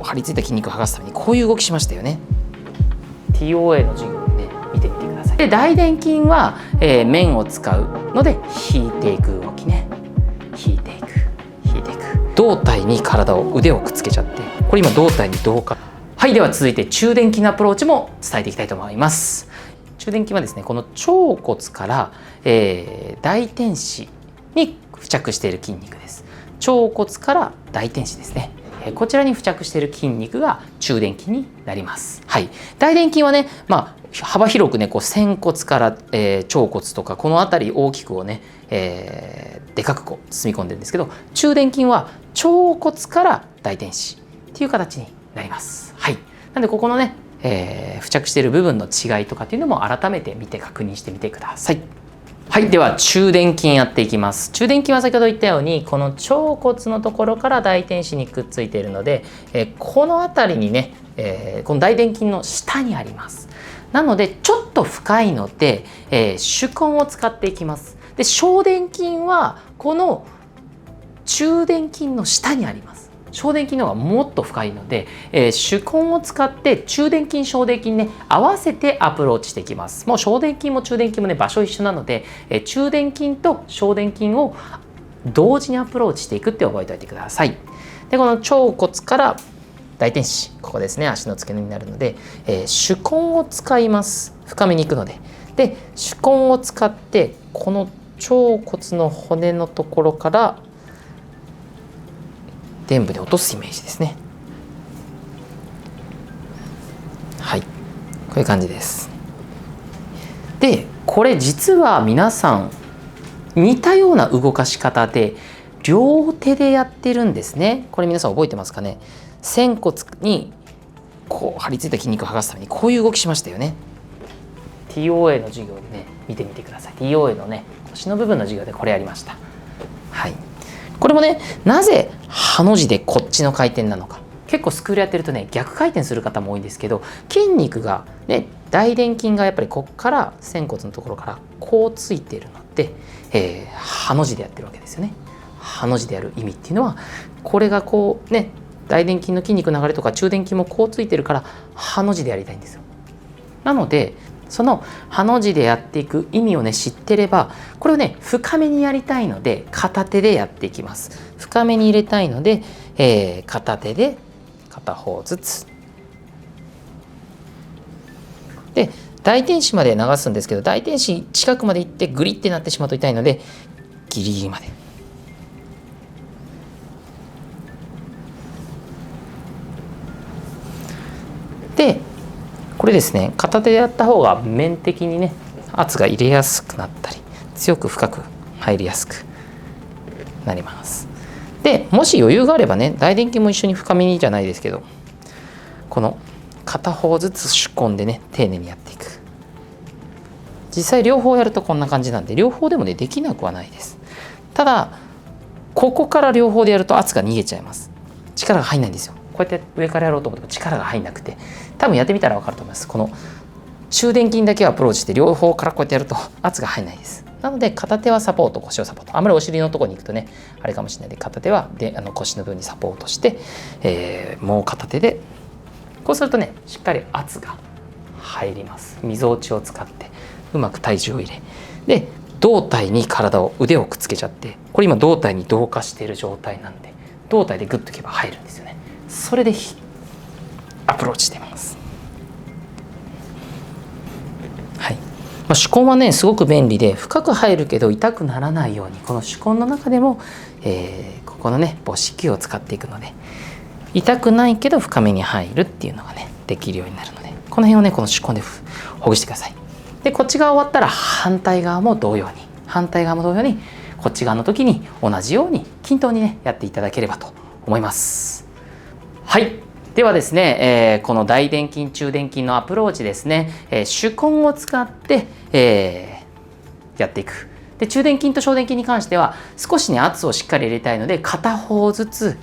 う張り付いた筋肉を剥がすためにこういう動きしましたよね。 TOA の授業でね見てみてください。で大臀筋は、面を使うので引いていく動きね。引いていく引いていく。胴体に腕をくっつけちゃって、これ今胴体に同化。はい、では続いて中臀筋のアプローチも伝えていきたいと思います。中臀筋はですね、この腸骨から、大天子に付着している筋肉です。腸骨から大天子ですね。こちらに付着している筋肉が中臀筋になります。はい、大臀筋はね、幅広くね、こう仙骨から、腸骨とかこの辺り大きくをね、でかくこう包み込んでるんですけど、中臀筋は腸骨から大天子っていう形になります。はい、なんでここのね、付着している部分の違いとかっていうのも改めて見て確認してみてください。はい、では中臀筋やっていきます。中臀筋は先ほど言ったようにこの腸骨のところから大天子にくっついているので、この辺りにね、この大臀筋の下にあります。なのでちょっと深いので、手根を使っていきます。で小臀筋はこの中臀筋の下にあります。小臀筋の方がもっと深いので、手根を使って中臀筋小臀筋ね合わせてアプローチしていきます。もう小臀筋も中臀筋もね場所一緒なので、中臀筋と小臀筋を同時にアプローチしていくって覚えておいてください。でこの腸骨から大天子、ここですね、足の付け根になるので、手根を使います。深めに行くので。で手根を使ってこの腸骨の骨のところから臀部で落とすイメージですね。はい、こういう感じです。でこれ実は皆さん似たような動かし方で両手でやってるんですね。これ皆さん覚えてますかね。仙骨にこう張り付いた筋肉を剥がすためにこういう動きしましたよね。 TOA の授業でね見てみてください。 TOA のね腰の部分の授業でこれやりました。はい、これもねなぜハの字でこっちの回転なのか、結構スクールやってるとね逆回転する方も多いんですけど、筋肉がね大臀筋がやっぱりこっから仙骨のところからこうついているので、ハの字でやってるわけですよね。ハの字でやる意味っていうのはこれがこうね大臀筋の筋肉の流れとか中臀筋もこうついてるからハの字でやりたいんですよ。なのでそのハの字でやっていく意味をね知ってれば、これをね深めにやりたいので片手でやっていきます。深めに入れたいので、片手で片方ずつで大天子まで流すんですけど、大天子近くまで行ってグリってなってしまうと痛いのでギリギリまで。でこれですね、片手でやった方が面的にね圧が入れやすくなったり強く深く入りやすくなります。でもし余裕があればね大臀筋も一緒に深めにじゃないですけど、この片方ずつ手根でね丁寧にやっていく。実際両方やるとこんな感じなんで両方でもねできなくはないです。ただここから両方でやると圧が逃げちゃいます。力が入んないんですよ。こうやって上からやろうと思っても力が入んなくて、多分やってみたら分かると思います。この中臀筋だけをアプローチして両方からこうやってやると圧が入んないです。なので片手はサポート、腰をサポート。あんまりお尻のところに行くとねあれかもしれないので、片手は腰の部分にサポートして、もう片手でこうするとねしっかり圧が入ります。みぞおちを使ってうまく体重を入れで胴体に腕をくっつけちゃって、これ今胴体に同化している状態なんで胴体でグッといけば入るんですよね。それでアプローチしています。はい、手根はねすごく便利で深く入るけど痛くならないように、この手根の中でも、ここのね母子球を使っていくので痛くないけど深めに入るっていうのがねできるようになるので、この辺をねこの手根でほぐしてください。でこっち側終わったら反対側も同様にこっち側の時に同じように均等にねやっていただければと思います。はい、ではですね、この大臀筋中臀筋のアプローチですね、手根を使って、やっていく。で中臀筋と小臀筋に関しては少しね圧をしっかり入れたいので片方ずつ